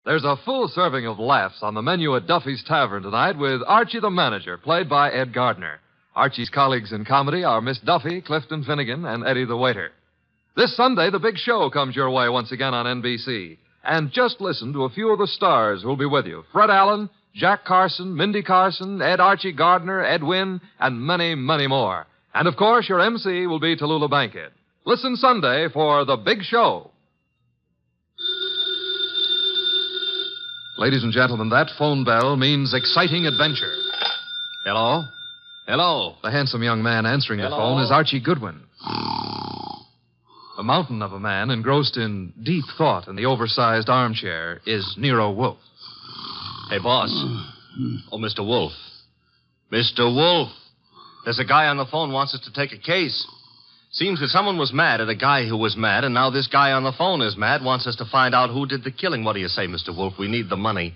There's a full serving of laughs on the menu at Duffy's Tavern tonight with Archie the Manager, played by Ed Gardner. Archie's colleagues in comedy are Miss Duffy, Clifton Finnegan, and Eddie the Waiter. This Sunday, The Big Show comes your way once again on NBC. And just listen to a few of the stars who'll be with you. Fred Allen, Jack Carson, Mindy Carson, Ed Archie Gardner, Ed Wynn, and many, many more. And, of course, your MC will be Tallulah Bankhead. Listen Sunday for The Big Show. Ladies and gentlemen, that phone bell means exciting adventure. Hello? Hello? The handsome young man answering the phone is Archie Goodwin. A mountain of a man engrossed in deep thought in the oversized armchair is Nero Wolfe. Hey, boss. Oh, Mr. Wolfe. Mr. Wolfe. There's a guy on the phone wants us to take a case. Seems that someone was mad at a guy who was mad, and now this guy on the phone is mad, wants us to find out who did the killing. What do you say, Mr. Wolfe? We need the money.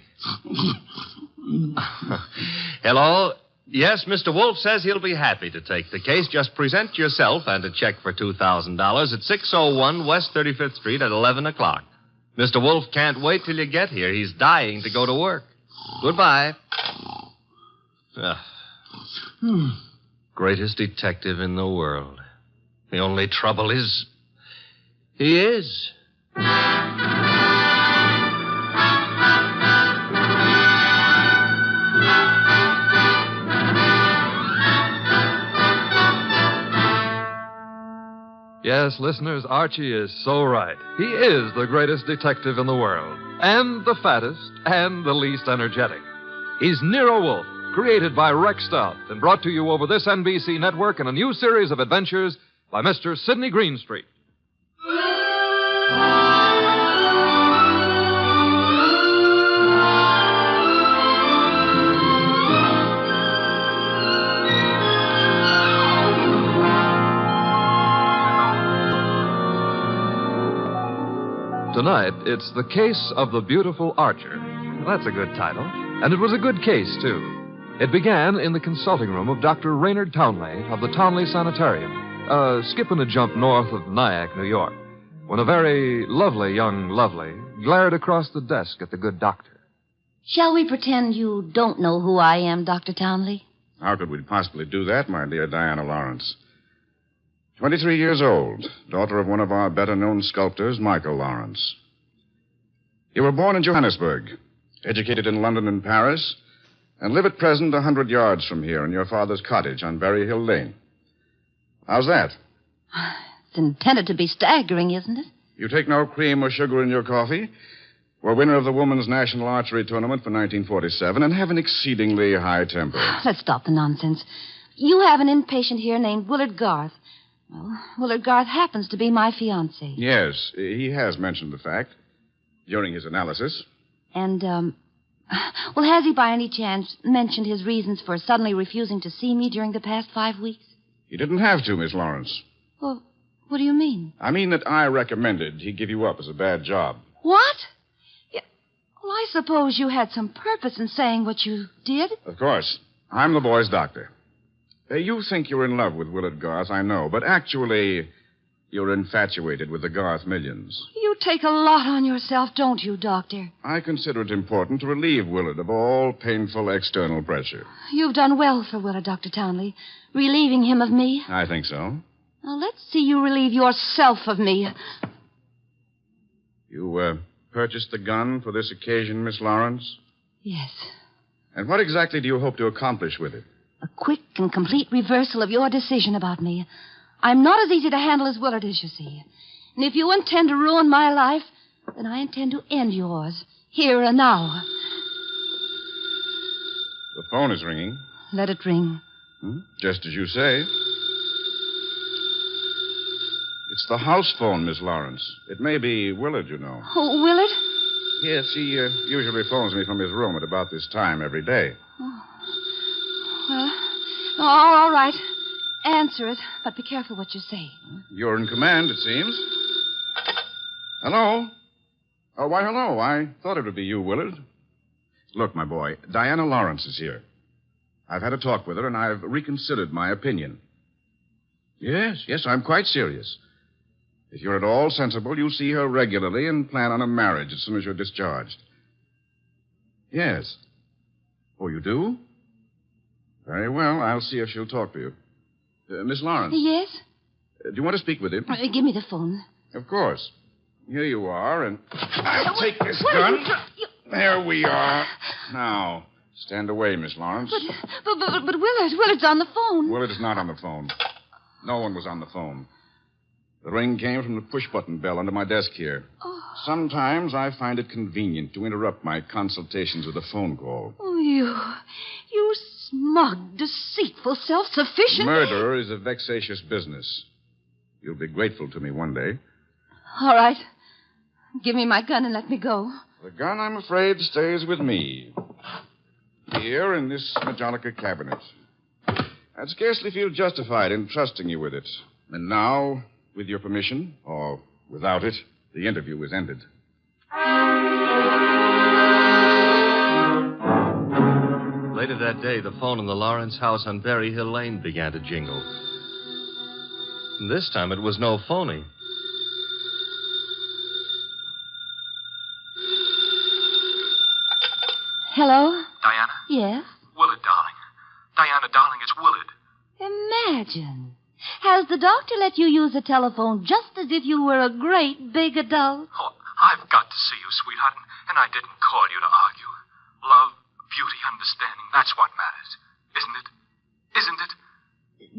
Hello? Yes, Mr. Wolfe says he'll be happy to take the case. Just present yourself and a check for $2,000 at 601 West 35th Street at 11 o'clock. Mr. Wolfe can't wait till you get here. He's dying to go to work. Goodbye. Greatest detective in the world. The only trouble is, he is. Yes, listeners, Archie is so right. He is the greatest detective in the world, and the fattest, and the least energetic. He's Nero Wolfe, created by Rex Stout, and brought to you over this NBC network in a new series of adventures by Mr. Sidney Greenstreet. Tonight, it's The Case of the Beautiful Archer. That's a good title. And it was a good case, too. It began in the consulting room of Dr. Raynard Townley of the Townley Sanitarium, skipping a jump north of Nyack, New York, when a very lovely young lovely glared across the desk at the good doctor. Shall we pretend you don't know who I am, Dr. Townley? How could we possibly do that, my dear Diana Lawrence? 23 years old, daughter of one of our better-known sculptors, Michael Lawrence. You were born in Johannesburg, educated in London and Paris, and live at present 100 yards from here in your father's cottage on Berry Hill Lane. How's that? It's intended to be staggering, isn't it? You take no cream or sugar in your coffee, were winner of the Women's National Archery Tournament for 1947, and have an exceedingly high temper. Let's stop the nonsense. You have an inpatient here named Willard Garth. Well, Willard Garth happens to be my fiancé. Yes, he has mentioned the fact during his analysis. And, well, has he by any chance mentioned his reasons for suddenly refusing to see me during the past 5 weeks? He didn't have to, Miss Lawrence. Well, what do you mean? I mean that I recommended he give you up as a bad job. What? Yeah, well, I suppose you had some purpose in saying what you did. Of course. I'm the boy's doctor. You think you're in love with Willard Garth, I know, but actually, you're infatuated with the Garth millions. You take a lot on yourself, don't you, Doctor? I consider it important to relieve Willard of all painful external pressure. You've done well for Willard, Dr. Townley, relieving him of me. I think so. Now, let's see you relieve yourself of me. You, purchased the gun for this occasion, Miss Lawrence? Yes. And what exactly do you hope to accomplish with it? A quick and complete reversal of your decision about me. I'm not as easy to handle as Willard is, you see. And if you intend to ruin my life, then I intend to end yours, here and now. The phone is ringing. Let it ring. Just as you say. It's the house phone, Miss Lawrence. It may be Willard, you know. Oh, Willard? Yes, he usually phones me from his room at about this time every day. Oh. Well, all right. Answer it, but be careful what you say. You're in command, it seems. Hello? Oh, why, hello. I thought it would be you, Willard. Look, my boy, Diana Lawrence is here. I've had a talk with her, and I've reconsidered my opinion. Yes, I'm quite serious. If you're at all sensible, you'll see her regularly and plan on a marriage as soon as you're discharged. Yes. Oh, you do? Very well. I'll see if she'll talk to you. Miss Lawrence. Yes? Do you want to speak with him? Give me the phone. Of course. Here you are, and I'll take this gun. There we are. Now, stand away, Miss Lawrence. But Willard's on the phone. Willard's not on the phone. No one was on the phone. The ring came from the push-button bell under my desk here. Oh. Sometimes I find it convenient to interrupt my consultations with a phone call. Oh, you smug, deceitful, self-sufficient... Murder is a vexatious business. You'll be grateful to me one day. All right. Give me my gun and let me go. The gun, I'm afraid, stays with me. Here in this Majolica cabinet. I'd scarcely feel justified in trusting you with it. And now, with your permission, or without it, the interview is ended. Later that day, the phone in the Lawrence house on Berry Hill Lane began to jingle. And this time it was no phony. Hello? Diana? Yes? Willard, darling. Diana, darling, it's Willard. Imagine. Has the doctor let you use the telephone just as if you were a great big adult? Oh, I've got to see you, sweetheart, and I didn't call you to argue. Love, beauty, understanding, that's what matters. Isn't it? Isn't it?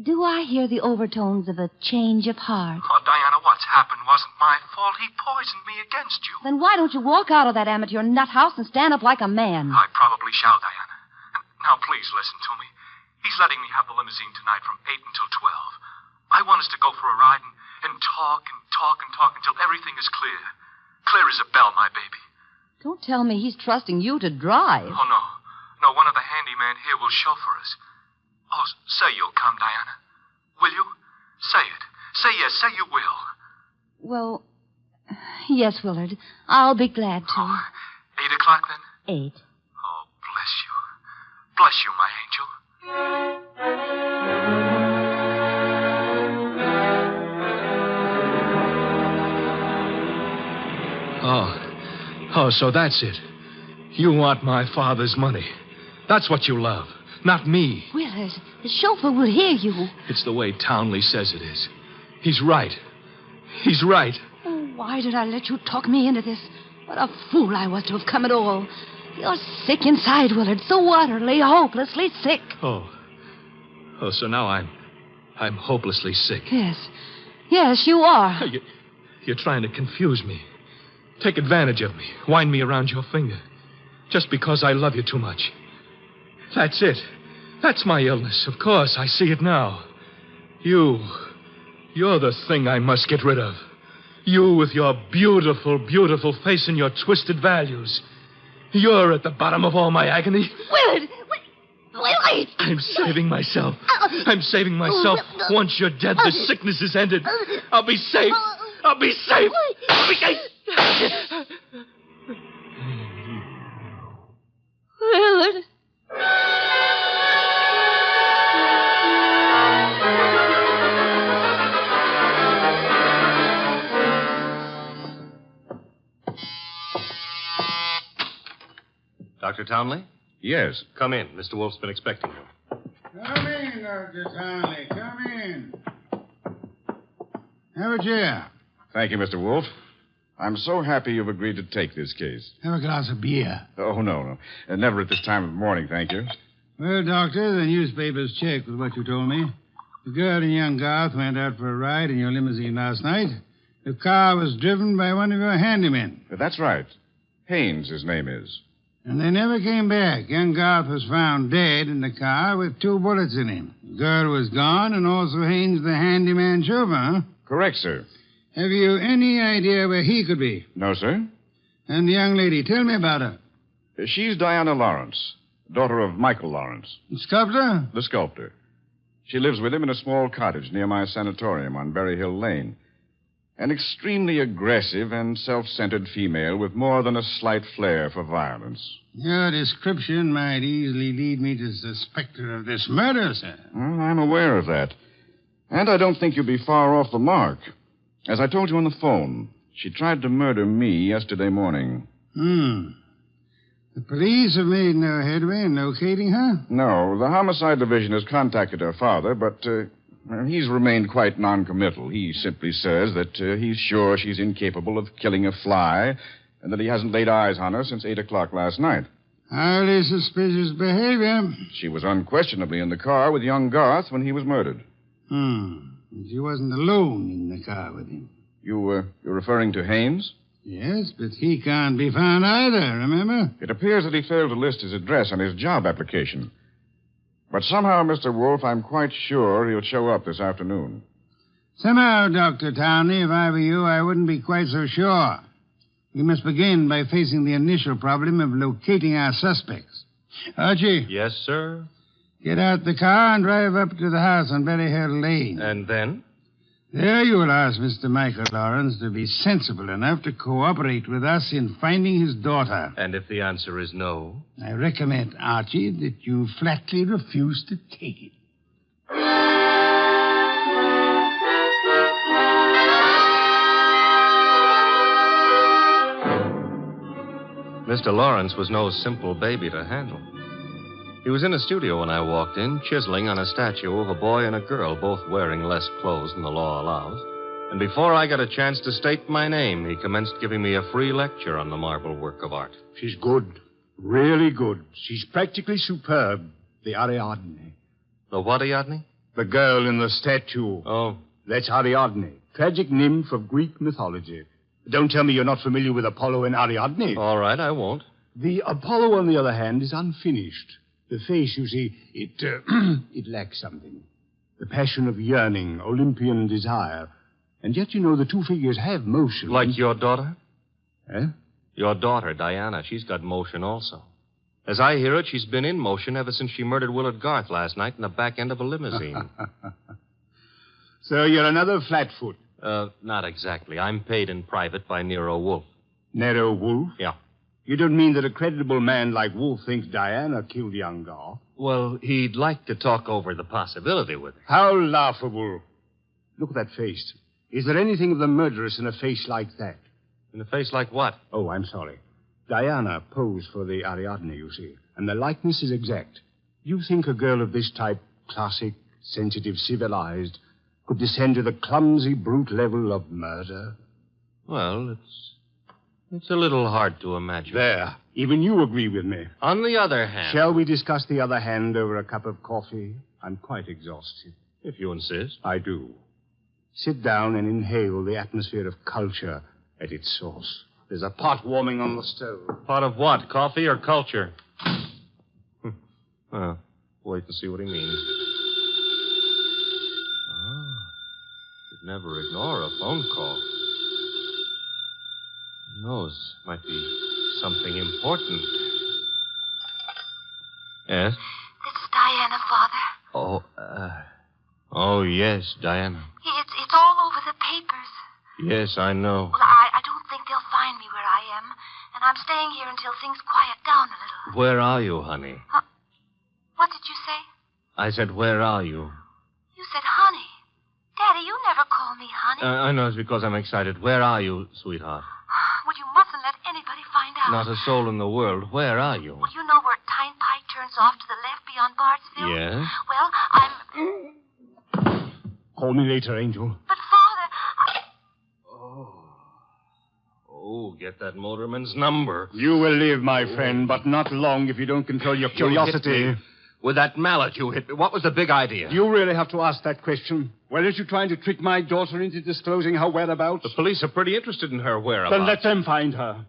Do I hear the overtones of a change of heart? Oh, Diana, what's happened wasn't my fault. He poisoned me against you. Then why don't you walk out of that amateur nut house and stand up like a man? I probably shall, Diana. And now, please listen to me. He's letting me have the limousine tonight from 8 until 12. I want us to go for a ride and talk until everything is clear. Clear as a bell, my baby. Don't tell me he's trusting you to drive. Oh, no. No, one of the handymen here will chauffeur us. Oh, say you'll come, Diana. Will you? Say it. Say yes. Say you will. Well, yes, Willard. I'll be glad to. Oh, 8 o'clock, then? 8. Oh, bless you. Bless you, my angel. Oh, so that's it. You want my father's money. That's what you love, not me. Willard, the chauffeur will hear you. It's the way Townley says it is. He's right. He's right. Oh, why did I let you talk me into this? What a fool I was to have come at all. You're sick inside, Willard, so utterly, hopelessly sick. Oh, so now I'm hopelessly sick. Yes, you are. You're trying to confuse me. Take advantage of me. Wind me around your finger. Just because I love you too much. That's it. That's my illness. Of course, I see it now. You're the thing I must get rid of. You with your beautiful, beautiful face and your twisted values. You're at the bottom of all my agony. Willard! Willard! I'm saving myself. I'm saving myself. Once you're dead, the sickness is ended. I'll be safe. I'll be safe. I'll be safe. Willard. Dr. Townley? Yes. Come in. Mr. Wolf's been expecting you. Come in, Dr. Townley. Come in. Have a chair. Thank you, Mr. Wolf. I'm so happy you've agreed to take this case. Have a glass of beer. Oh, no. Never at this time of morning, thank you. Well, Doctor, the newspapers check with what you told me. The girl and young Garth went out for a ride in your limousine last night. The car was driven by one of your handymen. That's right. Haynes, his name is. And they never came back. Young Garth was found dead in the car with 2 bullets in him. The girl was gone, and also Haynes, the handyman chauffeur, huh? Correct, sir. Have you any idea where he could be? No, sir. And the young lady, tell me about her. She's Diana Lawrence, daughter of Michael Lawrence. The sculptor? The sculptor. She lives with him in a small cottage near my sanatorium on Berry Hill Lane. An extremely aggressive and self-centered female with more than a slight flair for violence. Your description might easily lead me to suspect her of this murder, sir. Well, I'm aware of that. And I don't think you'll be far off the mark. As I told you on the phone, she tried to murder me yesterday morning. The The police have made no headway in locating her? No, the homicide division has contacted her father, but he's remained quite noncommittal. He simply says that he's sure she's incapable of killing a fly and that he hasn't laid eyes on her since 8 o'clock last night. Highly suspicious behavior. She was unquestionably in the car with young Garth when he was murdered. She wasn't alone in the car with him. You're referring to Haynes? Yes, but he can't be found either, remember? It appears that he failed to list his address on his job application. But somehow, Mr. Wolf, I'm quite sure he'll show up this afternoon. Somehow, Dr. Townley, if I were you, I wouldn't be quite so sure. We must begin by facing the initial problem of locating our suspects. Archie. Yes, sir? Get out the car and drive up to the house on Berry Hill Lane. And then? There you will ask Mr. Michael Lawrence to be sensible enough to cooperate with us in finding his daughter. And if the answer is no? I recommend, Archie, that you flatly refuse to take it. Mr. Lawrence was no simple baby to handle. He was in a studio when I walked in, chiseling on a statue of a boy and a girl, both wearing less clothes than the law allows. And before I got a chance to state my name, he commenced giving me a free lecture on the marble work of art. She's good. Really good. She's practically superb. The Ariadne. The what, Ariadne? The girl in the statue. Oh. That's Ariadne. Tragic nymph of Greek mythology. Don't tell me you're not familiar with Apollo and Ariadne. All right, I won't. The Apollo, on the other hand, is unfinished. The face, you see, it lacks something. The passion of yearning, Olympian desire. And yet, you know, the two figures have motion. Like your daughter? Eh? Your daughter, Diana, she's got motion also. As I hear it, she's been in motion ever since she murdered Willard Garth last night in the back end of a limousine. So you're another flatfoot. Not exactly. I'm paid in private by Nero Wolfe. Nero Wolfe? Yeah. You don't mean that a creditable man like Wolfe thinks Diana killed young Garth? Well, he'd like to talk over the possibility with her. How laughable. Look at that face. Is there anything of the murderous in a face like that? In a face like what? Oh, I'm sorry. Diana posed for the Ariadne, you see, and the likeness is exact. You think a girl of this type, classic, sensitive, civilized, could descend to the clumsy, brute level of murder? Well, it's a little hard to imagine. There. Even you agree with me. On the other hand... Shall we discuss the other hand over a cup of coffee? I'm quite exhausted. If you insist. I do. Sit down and inhale the atmosphere of culture at its source. There's a pot warming on the stove. Pot of what? Coffee or culture? Well, wait and see what he means. Should never ignore a phone call. Who knows? Might be something important. Yes? This is Diana, Father. Oh, yes, Diana. It's all over the papers. Yes, I know. Well, I don't think they'll find me where I am, and I'm staying here until things quiet down a little. Where are you, honey? What did you say? I said, where are you? You said honey. Daddy, you never call me honey. I know it's because I'm excited. Where are you, sweetheart? Well, you mustn't let anybody find out. Not a soul in the world. Where are you? Well, you know where Tyne Pike turns off to the left beyond Bardsville? Yes? Well, I'm... Call me later, Angel. But, Father... Oh, get that motorman's number. You will live, my friend, but not long if you don't control your curiosity. You hit me. With that mallet you hit me. What was the big idea? You really have to ask that question. Weren't you trying to trick my daughter into disclosing her whereabouts? The police are pretty interested in her whereabouts. Then let them find her.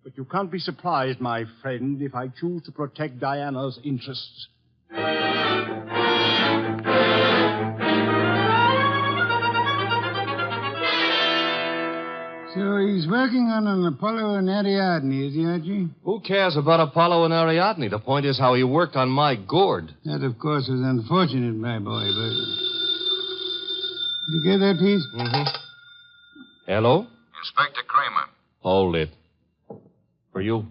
But you can't be surprised, my friend, if I choose to protect Diana's interests. So he's working on an Apollo and Ariadne, is he, Archie? Who cares about Apollo and Ariadne? The point is how he worked on my gourd. That, of course, was unfortunate, my boy, but... Did you get that piece? Mm-hmm. Hello? Inspector Kramer. Hold it. For you.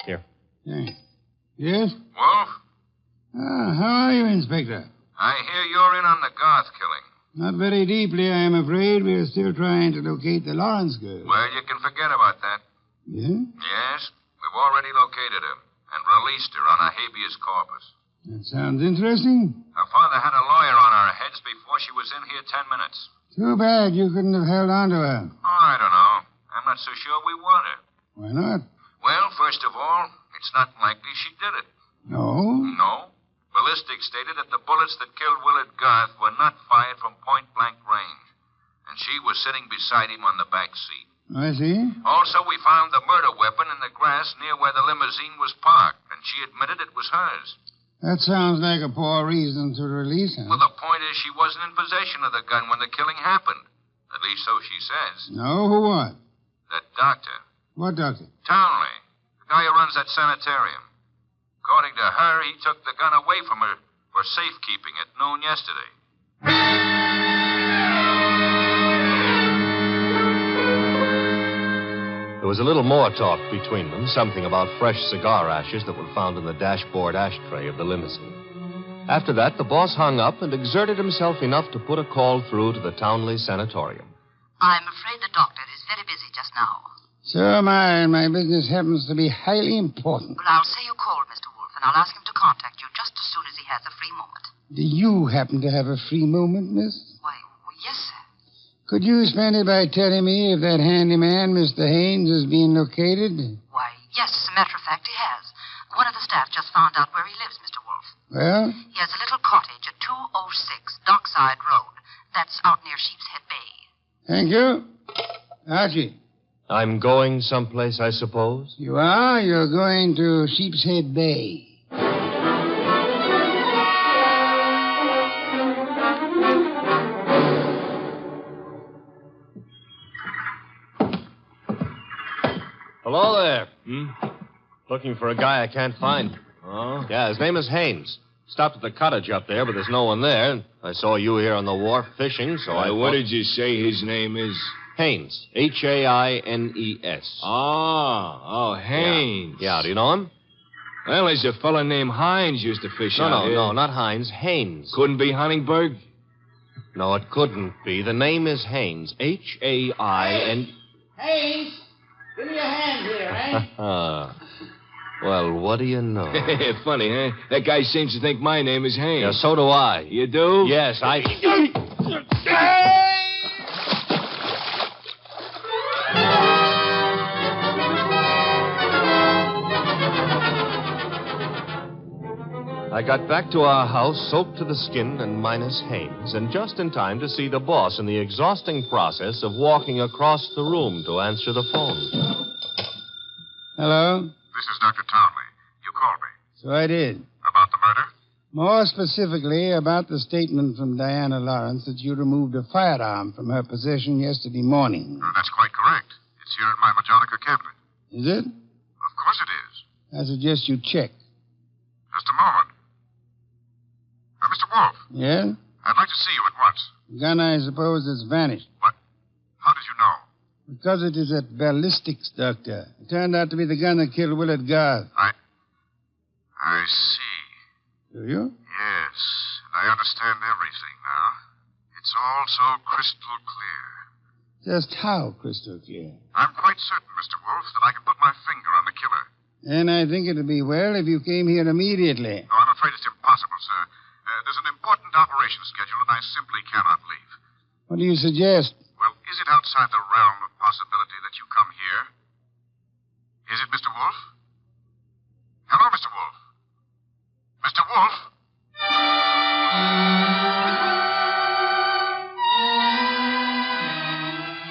Here. Thanks. Yes? Wolf, How are you, Inspector? I hear you're in on the Garth killing. Not very deeply, I am afraid. We're still trying to locate the Lawrence girl. Well, you can forget about that. Yeah? Yes, we We've already located her and released her on a habeas corpus. That sounds interesting. Her father had a lawyer on our heads before she was in here 10 minutes. Too bad you couldn't have held on to her. Oh, I don't know. I'm not so sure we want her. Why not? Well, first of all, it's not likely she did it. No? No. Ballistics stated that the bullets that killed Willard Garth were not fired from point-blank range. And she was sitting beside him on the back seat. I see. Also, we found the murder weapon in the grass near where the limousine was parked, and she admitted it was hers. That sounds like a poor reason to release her. Well, the point is she wasn't in possession of the gun when the killing happened. At least so she says. No, who what? That doctor. What doctor? Townley. The guy who runs that sanitarium. According to her, he took the gun away from her for safekeeping at noon yesterday. There was a little more talk between them, something about fresh cigar ashes that were found in the dashboard ashtray of the limousine. After that, the boss hung up and exerted himself enough to put a call through to the Townley Sanatorium. I'm afraid the doctor is very busy just now. So am I, and my business happens to be highly important. Well, I'll say you called, Mr. Wolf, and I'll ask him to contact you just as soon as he has a free moment. Do you happen to have a free moment, miss? Why, well, yes, sir. Could you spend it by telling me if that handyman, Mr. Haynes, is being located? Why, yes, as a matter of fact, he has. One of the staff just found out where he lives, Mr. Wolf. Well? He has a little cottage at 206 Dockside Road. That's out near Sheepshead Bay. Thank you. Archie. I'm going someplace, I suppose? You are? You're going to Sheepshead Bay. Hello there. Looking for a guy I can't find. Oh? Yeah, his name is Haynes. Stopped at the cottage up there, but there's no one there. I saw you here on the wharf fishing, so What did you say his name is? Haynes. Haines. Oh, Haynes. Yeah, do you know him? Well, there's a fella named Hines used to fish out here. No, not Hines. Haynes. Couldn't be Huntingburg? No, it couldn't be. The name is Haynes. Hain. Haynes, give me a hand here, eh? Well, what do you know? Funny, huh? That guy seems to think my name is Haynes. Yeah, so do I. You do? Yes, I... I got back to our house soaked to the skin and minus Haynes, and just in time to see the boss in the exhausting process of walking across the room to answer the phone. Hello? This is Dr. Townley. You called me. So I did. About the murder? More specifically, about the statement from Diana Lawrence that you removed a firearm from her possession yesterday morning. That's quite correct. It's here in my Majonica cabinet. Is it? Of course it is. I suggest you check. Just a moment. Mr. Wolf. Yeah? I'd like to see you at once. The gun, I suppose, has vanished. What? How did you know? Because it is at ballistics, Doctor. It turned out to be the gun that killed Willard Garth. I see. Do you? Yes. I understand everything now. It's all so crystal clear. Just how crystal clear? I'm quite certain, Mr. Wolf, that I can put my finger on the killer. And I think it would be well if you came here immediately. Oh, I'm afraid it's impossible, sir. There's an important operation scheduled, and I simply cannot leave. What do you suggest? Well, is it outside the realm of possibility that you come here? Is it, Mr. Wolf? Hello, Mr. Wolf. Mr. Wolf?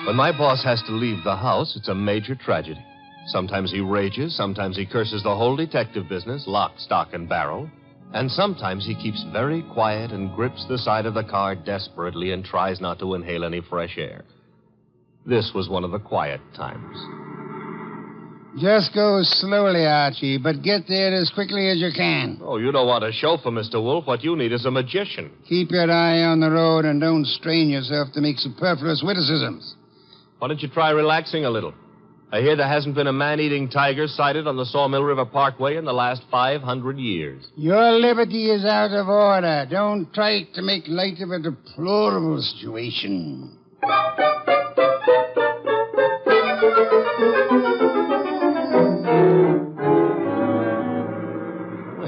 When my boss has to leave the house, it's a major tragedy. Sometimes he rages, sometimes he curses the whole detective business, lock, stock, and barrel. And sometimes he keeps very quiet and grips the side of the car desperately and tries not to inhale any fresh air. This was one of the quiet times. Just go slowly, Archie, but get there as quickly as you can. Oh, you don't want a chauffeur, Mr. Wolf. What you need is a magician. Keep your eye on the road and don't strain yourself to make superfluous witticisms. Why don't you try relaxing a little? I hear there hasn't been a man-eating tiger sighted on the Sawmill River Parkway in the last 500 years. Your liberty is out of order. Don't try to make light of a deplorable situation.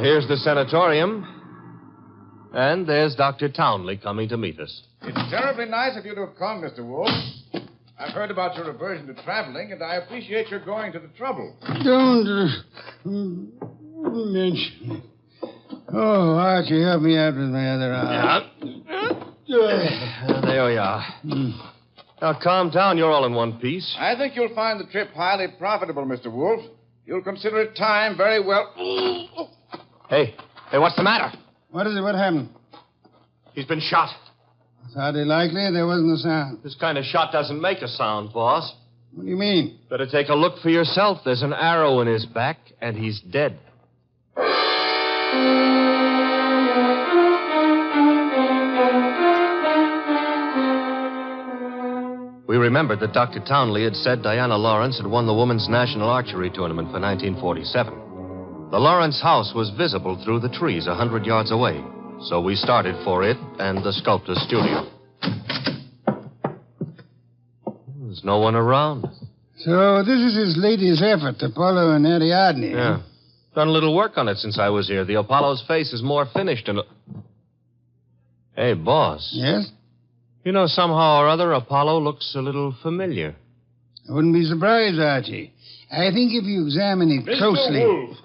here's the sanatorium. And there's Dr. Townley coming to meet us. It's terribly nice of you to have come, Mr. Wolf. I've heard about your aversion to traveling, and I appreciate your going to the trouble. Don't mention it. Oh, Archie, help me out with my other arm. There we are. Now, calm down. You're all in one piece. I think you'll find the trip highly profitable, Mr. Wolf. You'll consider it time very well. Hey, what's the matter? What is it? What happened? He's been shot. It's hardly likely. There wasn't a sound. This kind of shot doesn't make a sound, boss. What do you mean? Better take a look for yourself. There's an arrow in his back, and he's dead. We remembered that Dr. Townley had said Diana Lawrence had won the Women's National Archery Tournament for 1947. The Lawrence house was visible through the trees 100 yards away, so we started for it and the sculptor's studio. There's no one around. So this is his latest effort, Apollo and Ariadne. Yeah. Done a little work on it since I was here. The Apollo's face is more finished and... Hey, boss. Yes? You know, somehow or other, Apollo looks a little familiar. I wouldn't be surprised, Archie. I think if you examine it closely... Wolf.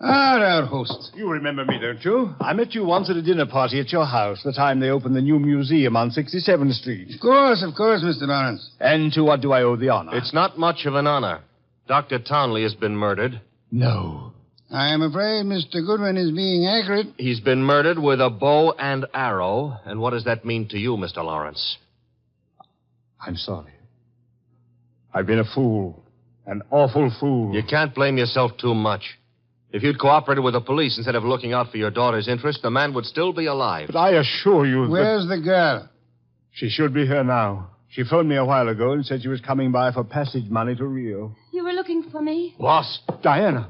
Our host. You remember me, don't you? I met you once at a dinner party at your house, the time they opened the new museum on 67th Street. Of course, Mr. Lawrence. And to what do I owe the honor? It's not much of an honor. Dr. Townley has been murdered. No. I am afraid Mr. Goodwin is being accurate. He's been murdered with a bow and arrow. And what does that mean to you, Mr. Lawrence? I'm sorry. I've been a fool. An awful fool. You can't blame yourself too much. If you'd cooperated with the police instead of looking out for your daughter's interest, the man would still be alive. But I assure you that... Where's the girl? She should be here now. She phoned me a while ago and said she was coming by for passage money to Rio. You were looking for me? Boss, Diana.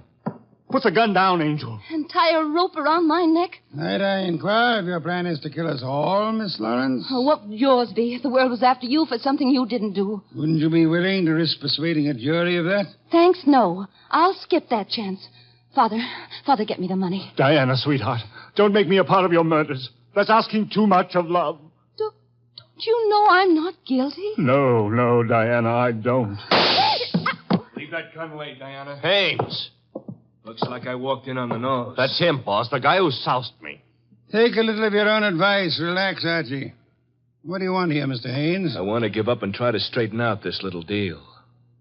Put the gun down, Angel. And tie a rope around my neck? Might I inquire if your plan is to kill us all, Miss Lawrence? Oh, what would yours be if the world was after you for something you didn't do? Wouldn't you be willing to risk persuading a jury of that? Thanks, no. I'll skip that chance. Father, get me the money. Diana, sweetheart, don't make me a part of your murders. That's asking too much of love. Don't you know I'm not guilty? No, Diana, I don't. Leave that gun away, Diana. Haines. Looks like I walked in on the nose. That's him, boss, the guy who soused me. Take a little of your own advice. Relax, Archie. What do you want here, Mr. Haynes? I want to give up and try to straighten out this little deal.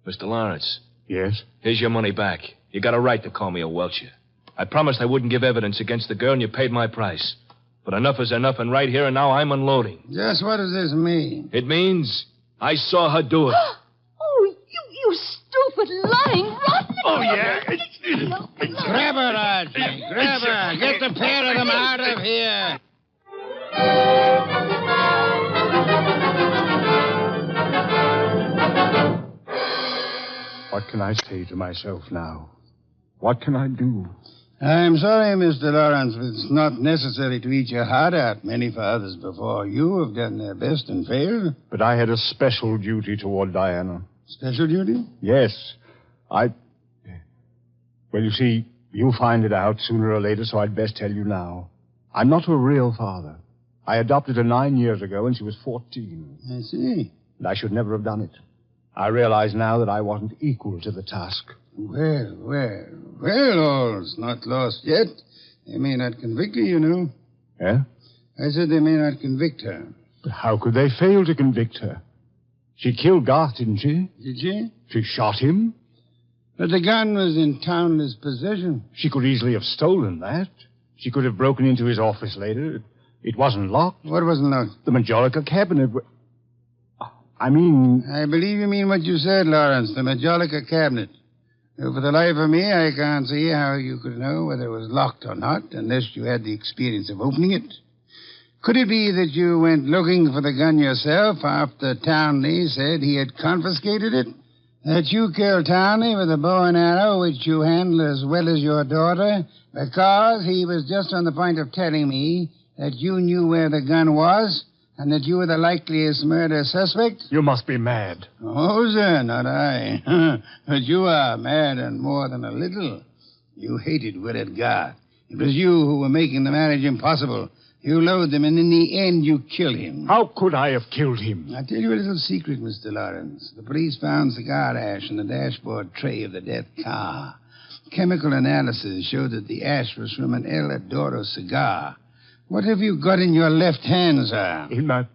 Mr. Lawrence. Yes? Here's your money back. You got a right to call me a welcher. I promised I wouldn't give evidence against the girl, and you paid my price. But enough is enough, and right here and now I'm unloading. Just what does this mean? It means I saw her do it. Oh, you stupid, lying, rotten... Oh, yeah? Grab her, Archie. Grab her. Get the pair of them out of here. What can I say to myself now? What can I do? I'm sorry, Mr. Lawrence, but it's not necessary to eat your heart out. Many fathers before you have done their best and failed. But I had a special duty toward Diana. Special duty? Yes. Well, you see, you'll find it out sooner or later, so I'd best tell you now. I'm not a real father. I adopted her 9 years ago when she was 14. I see. And I should never have done it. I realize now that I wasn't equal to the task. Well, all's not lost yet. They may not convict her, you know. Eh? I said they may not convict her. But how could they fail to convict her? She killed Garth, didn't she? Did she? She shot him? But the gun was in Townley's possession. She could easily have stolen that. She could have broken into his office later. It wasn't locked. What wasn't locked? The Majolica cabinet. I believe you mean what you said, Lawrence, the Majolica cabinet. For the life of me, I can't see how you could know whether it was locked or not, unless you had the experience of opening it. Could it be that you went looking for the gun yourself after Townley said he had confiscated it? That you killed Townley with a bow and arrow, which you handled as well as your daughter, because he was just on the point of telling me that you knew where the gun was, and that you were the likeliest murder suspect? You must be mad. Oh, sir, not I. But you are mad and more than a little. You hated Willard Garth. It was you who were making the marriage impossible. You lowered them, and in the end, you killed him. How could I have killed him? I'll tell you a little secret, Mr. Lawrence. The police found cigar ash in the dashboard tray of the death car. Chemical analysis showed that the ash was from an El Adoro cigar. What have you got in your left hand, sir? In my...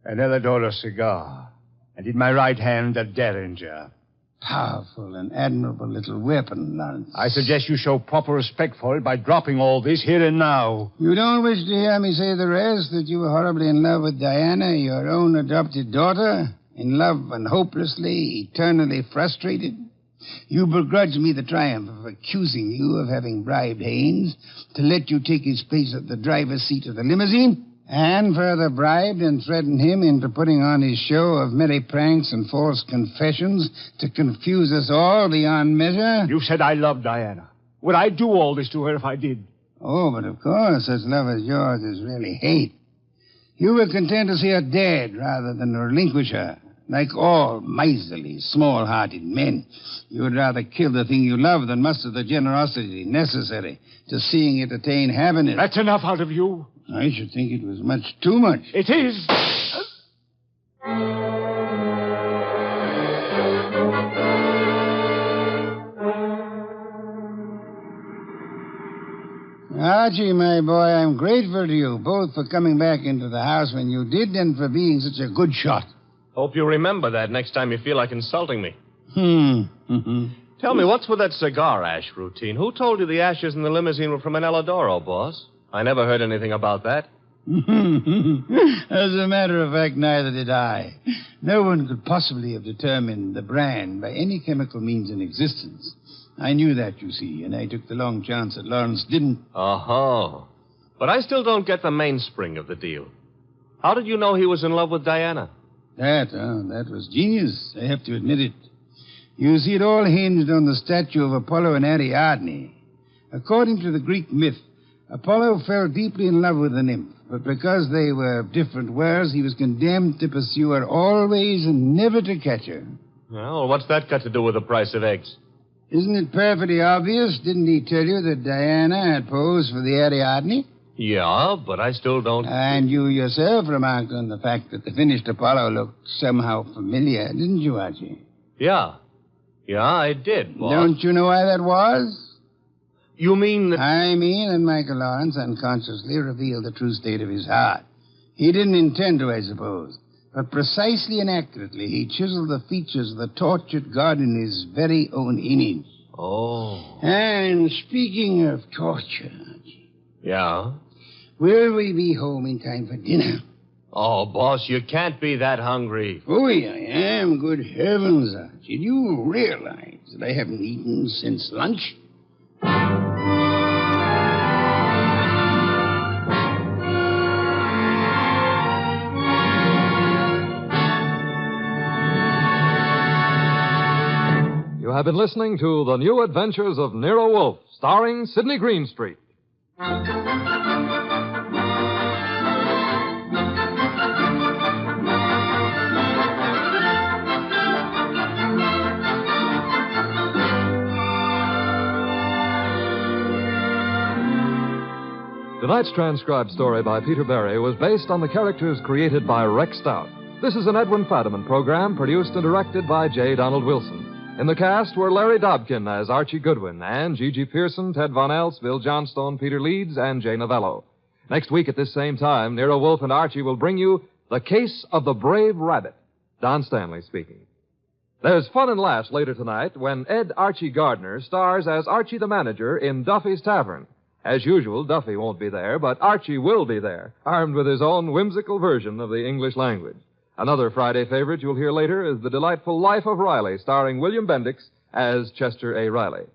an El Adoro cigar. And in my right hand, a Derringer. Powerful and admirable little weapon, Lawrence. I suggest you show proper respect for it by dropping all this here and now. You don't wish to hear me say the rest, that you were horribly in love with Diana, your own adopted daughter? In love and hopelessly, eternally frustrated? You begrudge me the triumph of accusing you of having bribed Haynes to let you take his place at the driver's seat of the limousine? And further bribed and threatened him into putting on his show of merry pranks and false confessions to confuse us all beyond measure? You said I loved Diana. Would I do all this to her if I did? Oh, but of course, such love as yours is really hate. You were content to see her dead rather than relinquish her. Like all miserly, small-hearted men, you would rather kill the thing you love than muster the generosity necessary to seeing it attain happiness. That's enough out of you. I should think it was much too much. It is. Archie, my boy, I'm grateful to you, both for coming back into the house when you did and for being such a good shot. Hope you remember that next time you feel like insulting me. Mm-hmm. Tell me, what's with that cigar ash routine? Who told you the ashes in the limousine were from an El Adoro, boss? I never heard anything about that. As a matter of fact, neither did I. No one could possibly have determined the brand by any chemical means in existence. I knew that, you see, and I took the long chance that Lawrence didn't. Oh. But I still don't get the mainspring of the deal. How did you know he was in love with Diana? That was genius. I have to admit it. You see, it all hinged on the statue of Apollo and Ariadne. According to the Greek myth, Apollo fell deeply in love with the nymph, but because they were of different worlds, he was condemned to pursue her always and never to catch her. Well, what's that got to do with the price of eggs? Isn't it perfectly obvious? Didn't he tell you that Diana had posed for the Ariadne? Yeah, but I still don't... And you yourself remarked on the fact that the finished Apollo looked somehow familiar, didn't you, Archie? Yeah, I did, boss. Don't you know why that was? You mean that... I mean that Michael Lawrence unconsciously revealed the true state of his heart. He didn't intend to, I suppose. But precisely and accurately, he chiseled the features of the tortured god in his very own image. Oh. And speaking of torture, Archie. Yeah? Will we be home in time for dinner? Oh, boss, you can't be that hungry. Oh, I am. Good heavens, Archie. Do you realize that I haven't eaten since lunch? You have been listening to The New Adventures of Nero Wolfe, starring Sidney Greenstreet. Tonight's transcribed story by Peter Berry was based on the characters created by Rex Stout. This is an Edwin Fadiman program produced and directed by J. Donald Wilson. In the cast were Larry Dobkin as Archie Goodwin and Gigi Pearson, Ted Von Elst, Bill Johnstone, Peter Leeds, and Jay Novello. Next week at this same time, Nero Wolfe and Archie will bring you The Case of the Brave Rabbit. Don Stanley speaking. There's fun and laughs later tonight when Ed Archie Gardner stars as Archie the manager in Duffy's Tavern. As usual, Duffy won't be there, but Archie will be there, armed with his own whimsical version of the English language. Another Friday favorite you'll hear later is The Delightful Life of Riley, starring William Bendix as Chester A. Riley.